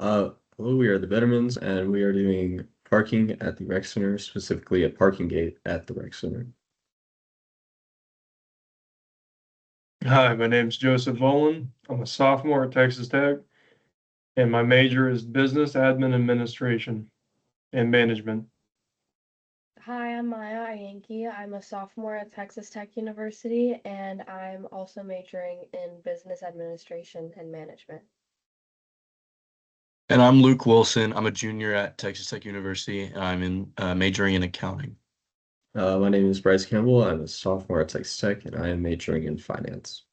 Hello, we are the Bettermans, and we are doing parking at the rec center, specifically a parking gate at the rec center. Hi, my name's Joseph Volan. I'm a sophomore at Texas Tech, and my major is business admin administration and management. Hi, I'm Maya Yankee. I'm a sophomore at Texas Tech University, and I'm also majoring in business administration and management. And I'm Luke Wilson. I'm a junior at Texas Tech University, and I'm in majoring in accounting. My name is Bryce Campbell. I'm a sophomore at Texas Tech, and I am majoring in finance.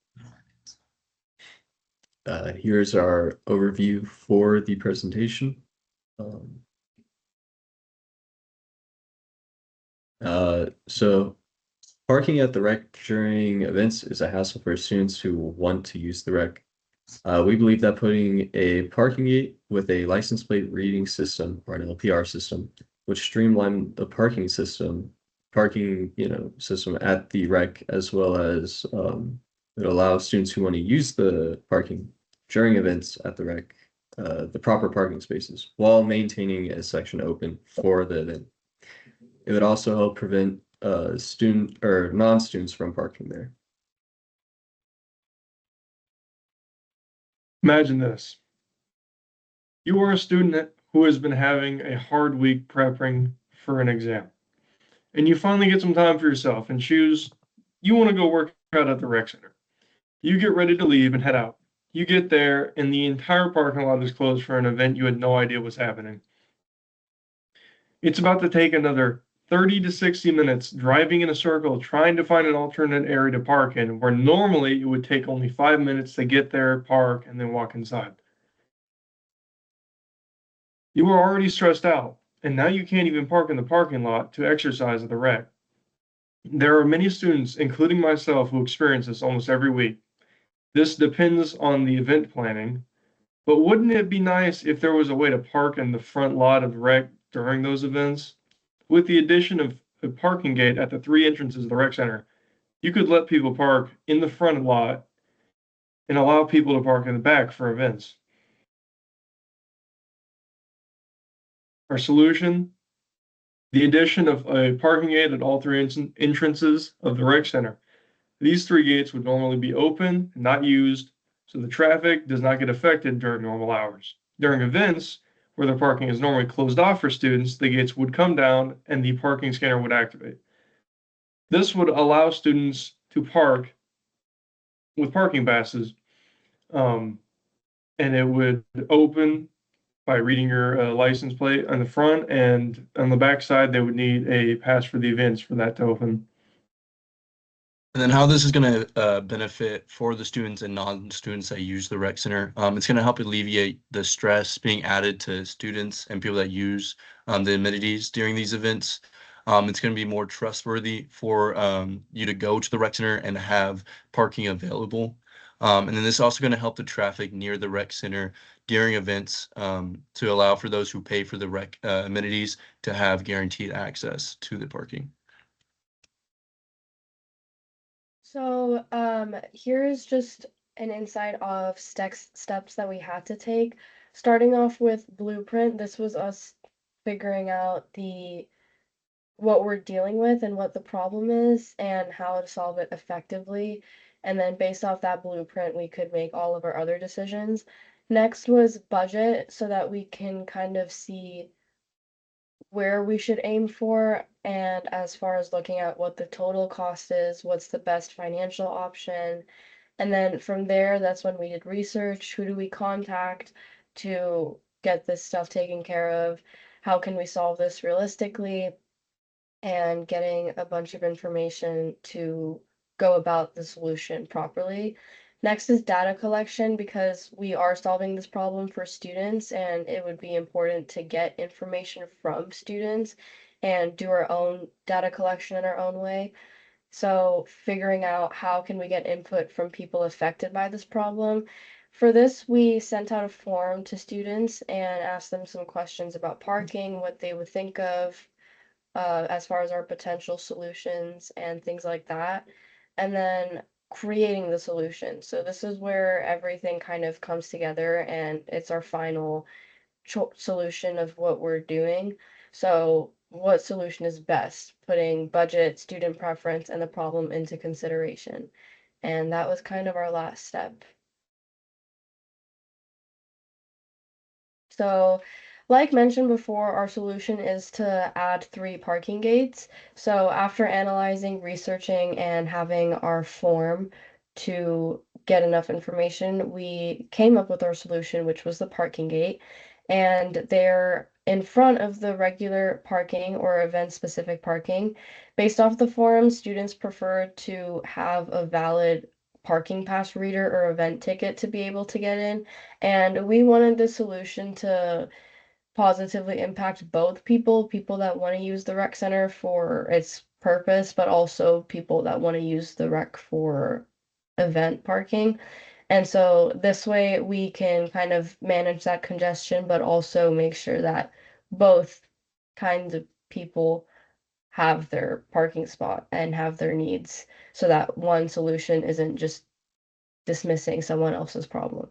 Here's our overview for the presentation. Um, so parking at the rec during events is a hassle for students who want to use the rec. We believe that putting a parking gate with a license plate reading system or an LPR system would streamline the parking system at the rec, as well as it allows students who want to use the parking during events at the rec, the proper parking spaces while maintaining a section open for the event. It would also help prevent student or non-students from parking there. Imagine this. You are a student who has been having a hard week prepping for an exam, and you finally get some time for yourself and choose you want to go work out at the rec center. You get ready to leave and head out. You get there, and the entire parking lot is closed for an event you had no idea was happening. It's about to take another 30 to 60 minutes driving in a circle trying to find an alternate area to park in, where normally it would take only 5 minutes to get there, park, and then walk inside. You were already stressed out, and now you can't even park in the parking lot to exercise at the rec. There are many students, including myself, who experience this almost every week. This depends on the event planning, but wouldn't it be nice if there was a way to park in the front lot of the rec during those events? With the addition of a parking gate at the three entrances of the rec center, you could let people park in the front lot and allow people to park in the back for events. Our solution, the addition of a parking gate at all three entrances of the rec center. These three gates would normally be open and not used, so the traffic does not get affected during normal hours. During events, where the parking is normally closed off for students, the gates would come down and the parking scanner would activate. This would allow students to park with parking passes, um, and it would open by reading your license plate on the front, and on the back side, they would need a pass for the events for that to open. And then how this is going to benefit for the students and non-students that use the rec center. It's going to help alleviate the stress being added to students and people that use the amenities during these events. It's going to be more trustworthy for you to go to the rec center and have parking available. And then this is also going to help the traffic near the rec center during events to allow for those who pay for the rec amenities to have guaranteed access to the parking. So, here's just an insight of steps that we had to take. Starting off with Blueprint, this was us figuring out what we're dealing with and what the problem is and how to solve it effectively. And then based off that blueprint, we could make all of our other decisions. Next was budget so that we can kind of see where we should aim for, and as far as looking at what the total cost is, what's the best financial option. And then from there, that's when we did research. Who do we contact to get this stuff taken care of? How can we solve this realistically? And getting a bunch of information to go about the solution properly. Next is data collection because we are solving this problem for students and it would be important to get information from students and do our own data collection in our own way. So figuring out how can we get input from people affected by this problem. For this, we sent out a form to students and asked them some questions about parking, what they would think of, as far as our potential solutions and things like that, and then creating the solution. So this is where everything kind of comes together and it's our final solution of what we're doing. So what solution is best, putting budget, student preference, and the problem into consideration. And that was kind of our last step. So, like mentioned before, our solution is to add 3 parking gates. So after analyzing, researching, and having our form to get enough information, we came up with our solution, which was the parking gate. And they're in front of the regular parking or event-specific parking. Based off the forum, students prefer to have a valid parking pass reader or event ticket to be able to get in. And we wanted the solution to positively impact both people that want to use the rec center for its purpose, but also people that want to use the rec for event parking. And so this way we can kind of manage that congestion, but also make sure that both kinds of people have their parking spot and have their needs so that one solution isn't just dismissing someone else's problem.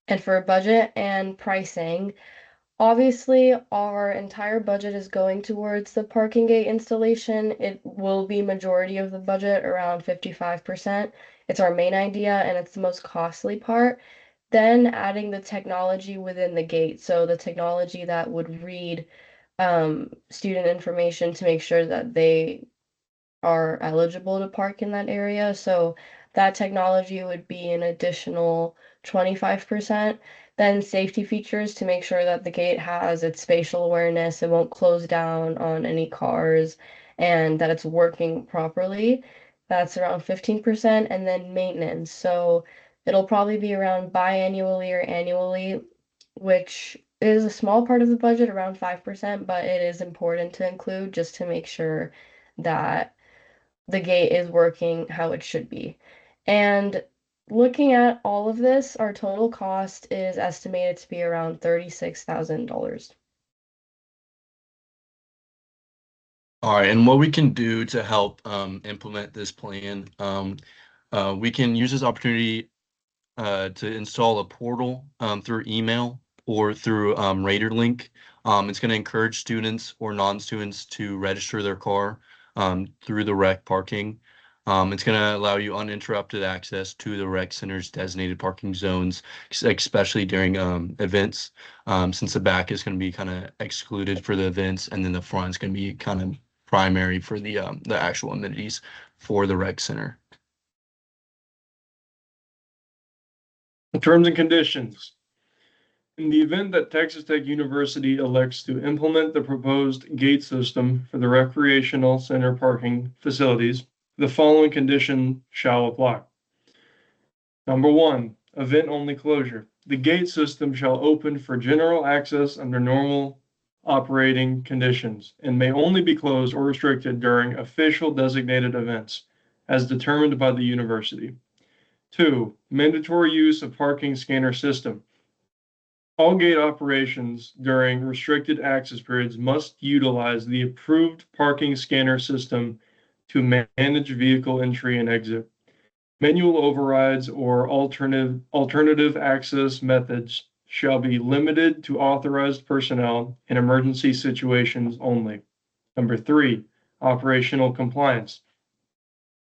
And for budget and pricing, obviously our entire budget is going towards the parking gate installation. It will be majority of the budget, around 55%. It's our main idea and it's the most costly part. Then adding the technology within the gate. So the technology that would read student information to make sure that they are eligible to park in that area. So that technology would be an additional 25%. Then safety features to make sure that the gate has its spatial awareness, it won't close down on any cars, and that it's working properly. That's around 15%. And then maintenance. So it'll probably be around biannually or annually, which is a small part of the budget, around 5%, but it is important to include just to make sure that the gate is working how it should be. And looking at all of this, our total cost is estimated to be around $36,000. All right, and what we can do to help implement this plan, we can use this opportunity to install a portal through email or through Raider Link. It's going to encourage students or non-students to register their car through the rec parking. It's going to allow you uninterrupted access to the rec center's designated parking zones, especially during events, since the back is going to be kind of excluded for the events, and then the front is going to be kind of primary for the actual amenities for the rec center. The terms and conditions. In the event that Texas Tech University elects to implement the proposed gate system for the recreational center parking facilities, the following condition shall apply. Number 1, event-only closure. The gate system shall open for general access under normal operating conditions and may only be closed or restricted during official designated events as determined by the university. 2, mandatory use of parking scanner system. All gate operations during restricted access periods must utilize the approved parking scanner system to manage vehicle entry and exit. Manual overrides or alternative access methods shall be limited to authorized personnel in emergency situations only. Number 3, operational compliance.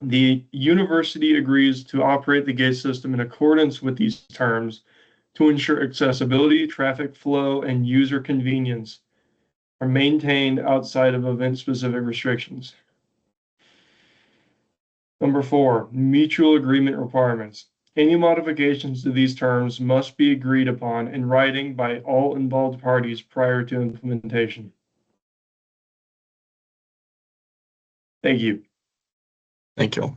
The university agrees to operate the gate system in accordance with these terms to ensure accessibility, traffic flow, and user convenience are maintained outside of event-specific restrictions. Number 4, mutual agreement requirements. Any modifications to these terms must be agreed upon in writing by all involved parties prior to implementation. Thank you. Thank you.